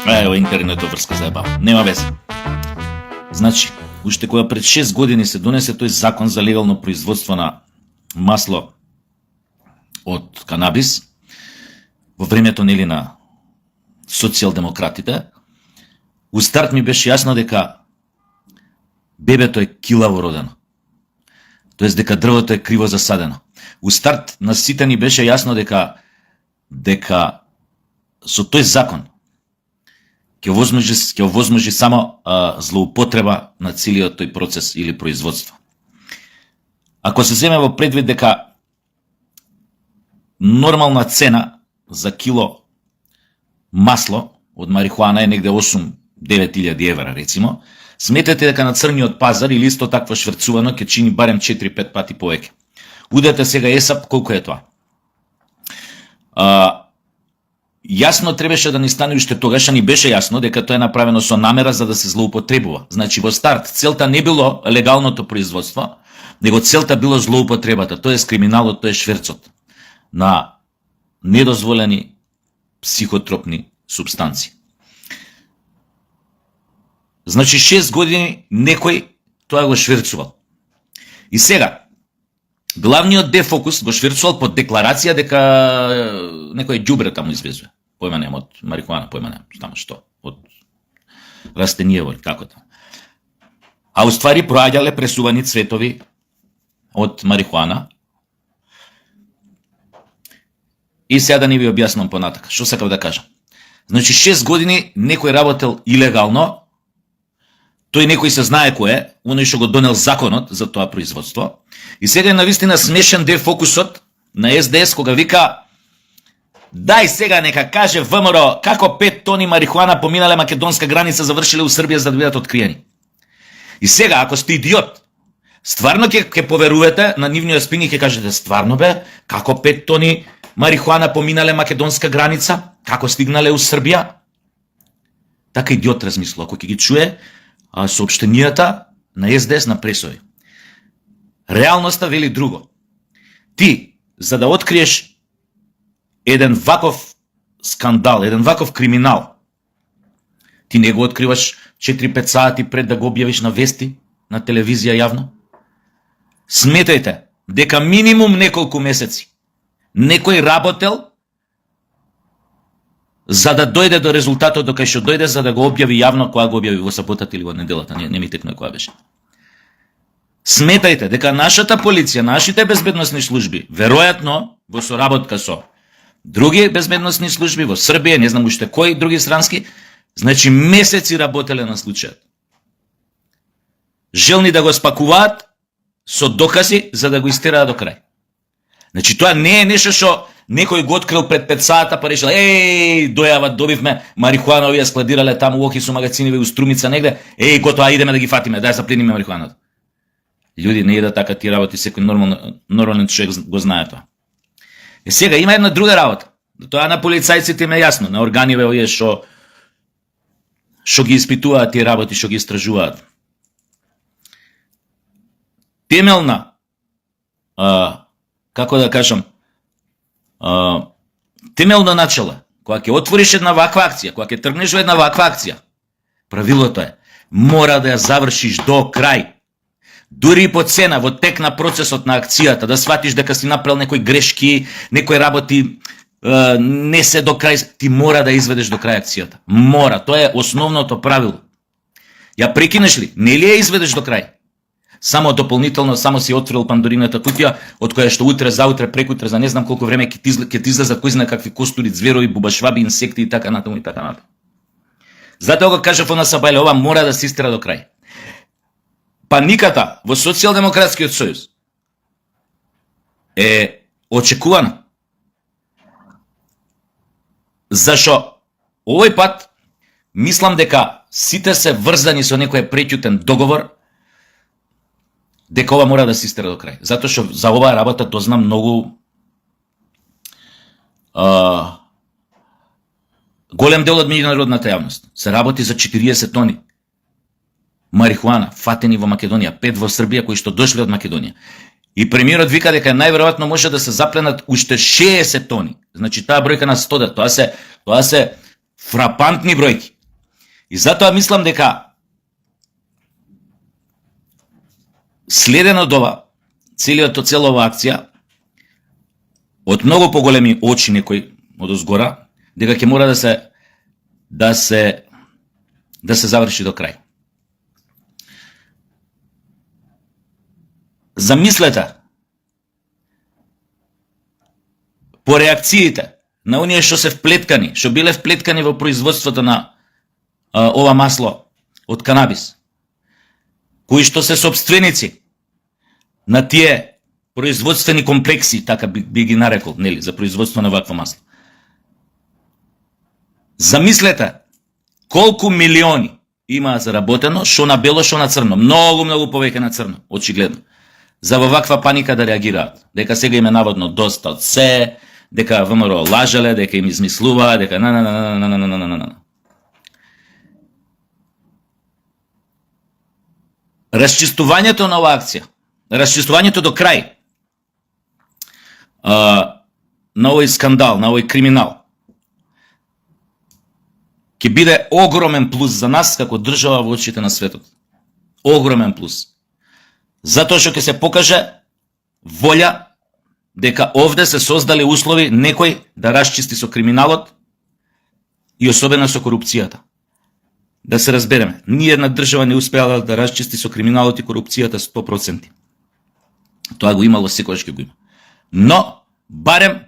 Ево, интернетот врска заебава. Нема везе. Значи, уште кога пред 6 години се донесе тој закон за легално производство на масло од канабис, во времето нели на социјалдемократите, у старт ми беше јасно дека бебето е килаво родено. Тоест дека дрвото е криво засадено. У старт на сите ни беше јасно дека со тој закон ќе овозможи само злоупотреба на целиот тој процес или производство. Ако се земе во предвид дека нормална цена за кило масло од марихуана е негде 8-9 евра, рецимо, сметете дека на црниот пазар или исто такво шверцувано ќе чини барем 4-5 пати повеќе. Удете сега есап колку е тоа. Јасно требаше да ни стане уште тогаш, а ни беше јасно дека тоа е направено со намера за да се злоупотребува. Значи во старт целта не било легалното производство, него целта било злоупотребата, тоа е криминалот, тоа е шверцот на недозволени психотропни супстанции. Значи 6 години некој тоа го шверцувал. И сега главниот дефокус го шверцувал под декларација дека некој ѓубре таму извезува. Појма нема од марихуана, појма нема, таму што, од растениево, како тоа. А уствари проаѓале пресувани цветови од марихуана. И сега да не ви објаснам понатака, што сакав да кажам. Значи 6 години некој работел илегално, тој некој се знае кој е, оној што го донел законот за тоа производство. И сега е навистина смешен дефокусот на СДС кога вика дај сега нека каже ВМРО како 5 тони марихуана поминале македонска граница, завршиле у Србија за да бидат откриени. И сега ако сте идиот, стварно ќе поверувате на нивниот спин и ќе кажете стварно бе, како 5 тони марихуана поминале македонска граница, како стигнале у Србија? Така идиот размислува, ако ќе ги чуе соопштенијата на СДС на пресови. Реалноста вели друго. Ти, за да откриеш еден ваков скандал, еден ваков криминал, ти не го откриваш 4-5 сати пред да го објавиш на вести, на телевизија јавно? Сметајте дека минимум неколку месеци некој работел за да дојде до резултатот до кај што дојде, за да го објави јавно, кога го објави во саботата или во неделата, не ми текна која беше. Сметајте дека нашата полиција, нашите безбедносни служби, веројатно во соработка со други безбедносни служби во Србија, не знам уште кои други странски, значи месеци работеле на случајот. Желни да го спакуваат со докази за да го истераат до крај. Значи тоа не е нешто што некој го открил пред 5 сата па решил дојава, добивме марихуана, овие складирале таму у Охису магазиниви у Струмица негде, готоа идеме да ги фатиме, да ја заплениме марихуаната. Луѓе, не е така ти работи, секој нормален човек го знае тоа. И сега има една друга работа. Тоа на полицајците им е јасно, на органиве овие што ги испитуваат тие работи, што ги истражуваат. Темелна, како да кажам, темелно начело, кога ќе отвориш една ваква акција, кога ќе тргнеш во една ваква акција, правилото е, мора да ја завршиш до крај. Дури и по цена во тек на процесот на акцијата, да сватиш дека си направил некои грешки, некои работи не се до крај, ти мора да изведеш до крај акцијата. Мора, тоа е основното правило. Ја прекинеш ли, не ли ја изведеш до крај? Само дополнително, само си отворил Пандорината кутија, од која што утре, заутре, прекутре, за не знам колку време ќе ти излезат кој знае какви костури, зверови, бубашваби, инсекти и така натаму и така натаму. Затоа го кажав она Сабајле, ова мора да се истера до крај. Паниката во Социјалдемократскиот сојуз е очекувана. Зашо овој пат мислам дека сите се врзани со некој преќутен договор дека ова мора да се истера до крај. Затоа што за оваа работа дознам многу голем дел од меѓународната јавност. Се работи за 40 тони марихуана фатени во Македонија, 5 во Србија кои што дошле од Македонија. И премиерот вика дека најверојатно може да се запленат уште 60 тони. Значи таа бројка на 100, тоа се фрапантни бројки. И затоа мислам дека следено од ова, целова акција, од многу поголеми очи некој од озгора, дека ќе мора да се заврши до крај. Замислете по реакциите на оние што се вплеткани, што биле вплеткани во производството на ова масло од канабис, кои што се сопственици на тие производствени комплекси, така би ги нарекол, нели, за производство на вакво масло. Замислете колку милиони има заработено, што на бело, што на црно, многу повеќе на црно, очигледно, за во ваква паника да реагираат, дека сега им е наводно доста од се, дека ВМРО лажеле, дека им измислува, дека Расчистувањето на оваа акција, расчистувањето до крај на овој скандал, на овој криминал, ќе биде огромен плюс за нас како држава во очите на светот. Огромен плюс. Затоа што ќе се покаже волја дека овде се создали услови некој да расчисти со криминалот и особено со корупцијата. Да се разбереме, ниједна држава не успеала да расчисти со криминалот и корупцијата 100%. Тоа го имало, секогаш ќе го има. Но, барем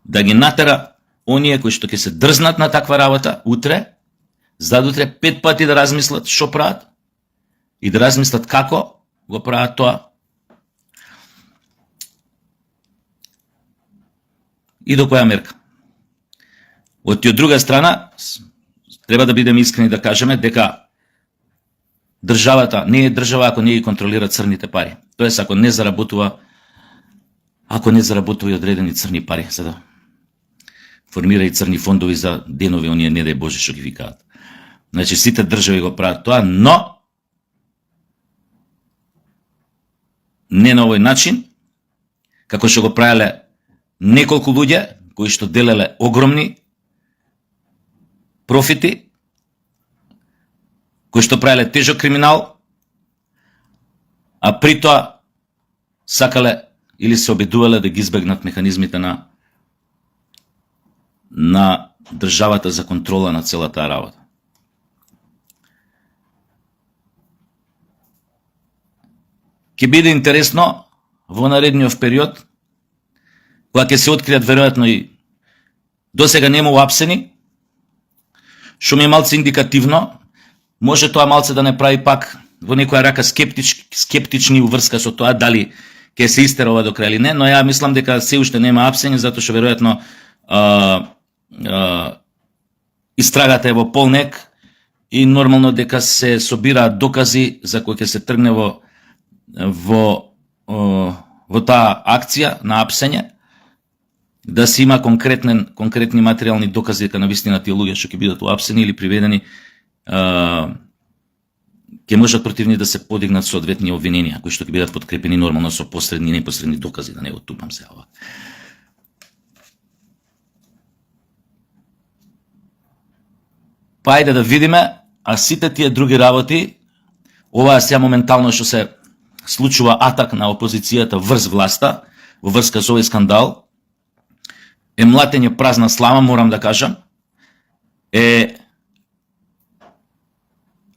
да ги натера оние кои што ќе се дрзнат на таква работа утре, задутре 5 пати да размислат што прават и да размислат како го прават тоа. И до која мерка. Од тие друга страна, треба да бидеме искрени да кажеме дека државата не е држава ако не ги контролира црните пари. Тоест ако не заработува и одредени црни пари, за да формира и црни фондови за денови, оние не дај Боже што ги викаат. Значи сите држави го прават тоа, но не на овој начин, како што го правеле неколку луѓе кои што делеле огромни профити, кои што правеле тежок криминал, а при тоа сакале или се обидувале да ги избегнат механизмите на државата за контрола на целата работа. Ќе биде интересно во наредниот период, кога ќе се откријат веројатно и досега нема уапсени, што ми е малце индикативно, може тоа малце да не прави пак во некоја рака скептични уврска со тоа дали ќе се истера ова до крај или не, но ја мислам дека се уште нема апсени, затоа што веројатно истрагата е во полнек и нормално дека се собираат докази за кои ќе се тргне во таа акција на апсење, да се има конкретни материјални докази дека навистина тие луѓе што ќе бидат уапсени или приведени ќе можат против нив да се подигнат соодветни обвиненија, кои што ќе бидат подкрепени нормално со посредни и непосредни докази, да не го тупам се ова. Па ајде да видиме, а сите тие други работи, ова сега моментално што се случува атак на опозицијата врз власта, во врска со овој скандал, е млатење празна слама, морам да кажам, е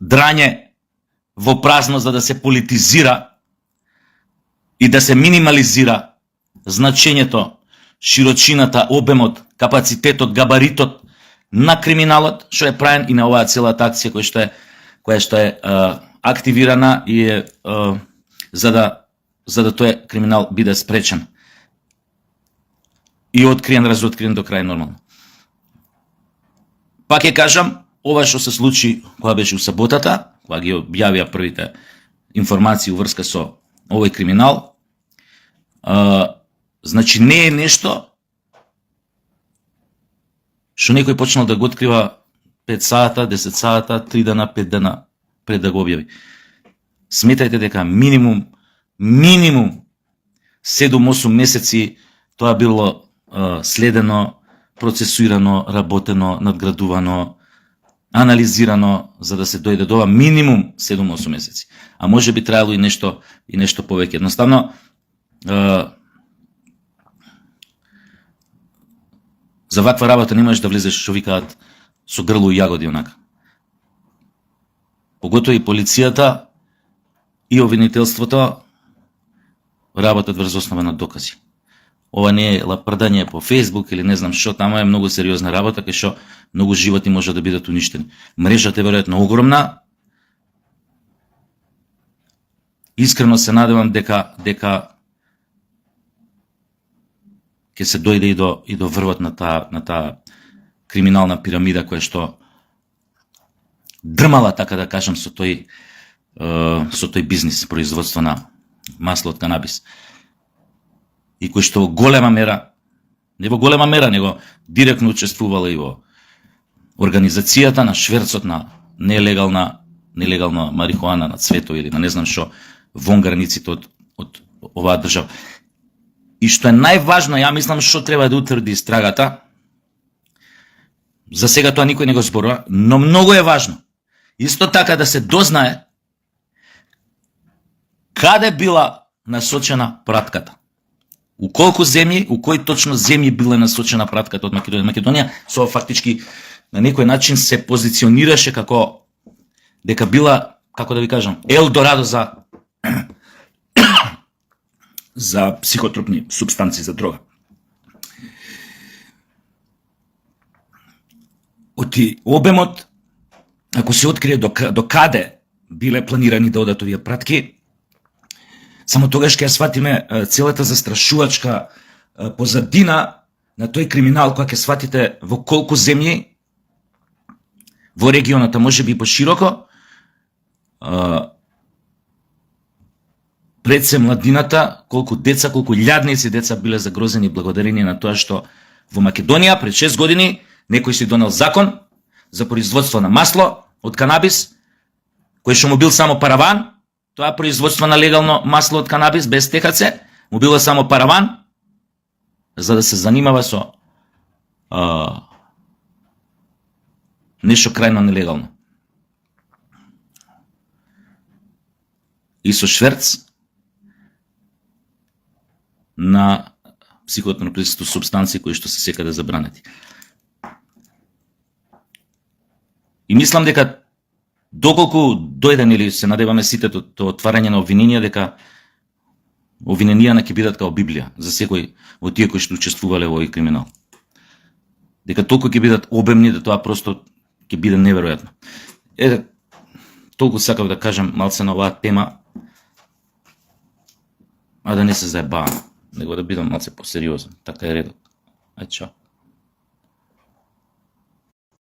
драње во празно за да се политизира и да се минимализира значењето, широчината, обемот, капацитетот, габаритот на криминалот, што е правен и на оваа целата акција која што е активирана и е за да тој криминал биде спречен и откриен, разоткриен до крај нормално. Пак ќе кажам, ова што се случи кога беше у саботата, кога ги објавија првите информации врска со овој криминал, значи не е нешто што некој почнал да го открива 5 сата, 10 сата, 3 дена, 5 дена пред да го објави. Сметајте дека минимум 7-8 месеци тоа било следено, процесуирано, работено, надградувано, анализирано за да се дојде до ова минимум 7-8 месеци. А може би траело и нешто повеќе. Едноставно за ваква работа не можеш да влезеш, што викаат, со грло и јагоди онака. Поготоа и полицијата и обвинителството работат врз основа на докази. Ова не е лапрдање по Facebook или не знам што, тамо е многу сериозна работа, кај што многу животи може да бидат уништени. Мрежата е веројатно огромна. Искрено се надевам дека ќе се дојде и до врвот на таа криминална пирамида која што дрмала, така да кажам, со тој бизнис, производство на масло од канабис. И кој што во голема мера, не во голема мера, него директно учествувала и во организацијата на шверцот на нелегална марихуана на цвето или на не знам што вон границите од оваа држава. И што е најважно, ја мислам што треба да утврди истрагата, за сега тоа никој не го зборува, но многу е важно исто така да се дознае каде била насочена пратката. У колку земји, у кои точно земји била насочена пратката од Македонија. Македонија со фактички на некој начин се позиционираше како дека била, како да ви кажам, Елдорадо за психотропни супстанции, за дрога. Оти обемот, ако се открие до каде биле планирани да одат овие пратки, само тогаш ќе сватиме целата застрашувачка позадина на тој криминал, која ќе сватите во колку земји во регионата, може би пошироко, пред се младината, колку деца, колку илјадници деца биле загрозени благодарение на тоа што во Македонија пред 6 години некој си донел закон за производство на масло од канабис, кој што му бил само параван. Тоа производство на легално масло од канабис без ТХЦ му било само параван за да се занимава со нешто крајно нелегално. И со шверц на психотропни супстанции кои што се секаде забранети. И мислам дека доколку дојден или се надеваме сите до отварање на обвиненија, дека обвиненијата ќе бидат као Библија за секој од тие кои што учествувале во овој криминал. Дека толку ќе бидат обемни, да тоа просто ќе биде неверојатно. Толку сакав да кажам малце на оваа тема, а да не се заебавам, него да бидам малце посериозен. Така е редот. Ајде, чао.